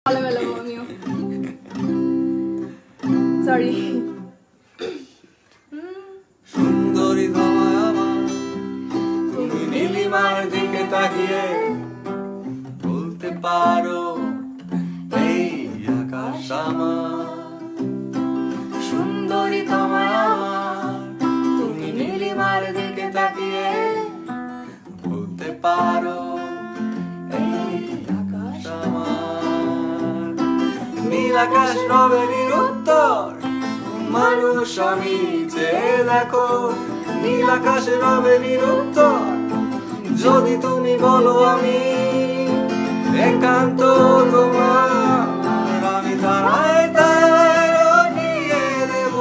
আমিও সরি সুন্দরী তোমায় আমার তুমি নীলিমার দিকে তাকিয়ে বলতে পারো এই আকাশ আমার। সুন্দরী তোমায় আমার তুমি নীলিমার দিকে তাকিয়ে বলতে পারো এই আকাশ আমার। নীল আকাশ রবের উত্তর মানুষ আমি চেয়ে দেখো, নীল আকাশে রবের উত্তর যদি তুমি বলো আমি একান্ত তোমার। আমি তারায় তারায় নিয়ে দেব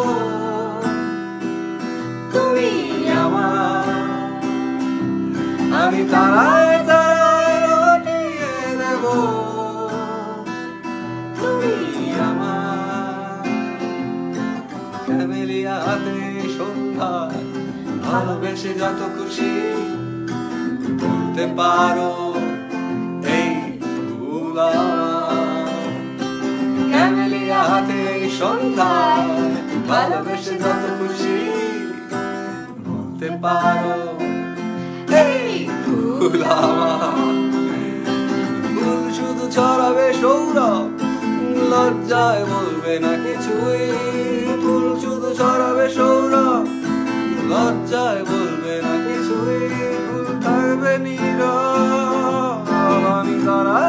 তুমি আমার। আমি তারায় তারায় নিয়ে দেব তুমি আমার। ক্যামেলিয়া হাতে সন্ধ্যায় ভালোবেসে যত খুশি বলতে পারো এই ফুল আমার। ক্যামেলিয়া হাতে সন্ধ্যায় ভালোবেসে যত খুশি বলতে পারো এই ফুল আমার। ফুল শুধু ছড়াবে সৌরভ লজ্জায় বলবে না কিছুই। ফুল শুধু ছড়াবে সৌরভ লজ্জায় বলবে না কিছুই। ফুল থাকবে নীরব আমি তারা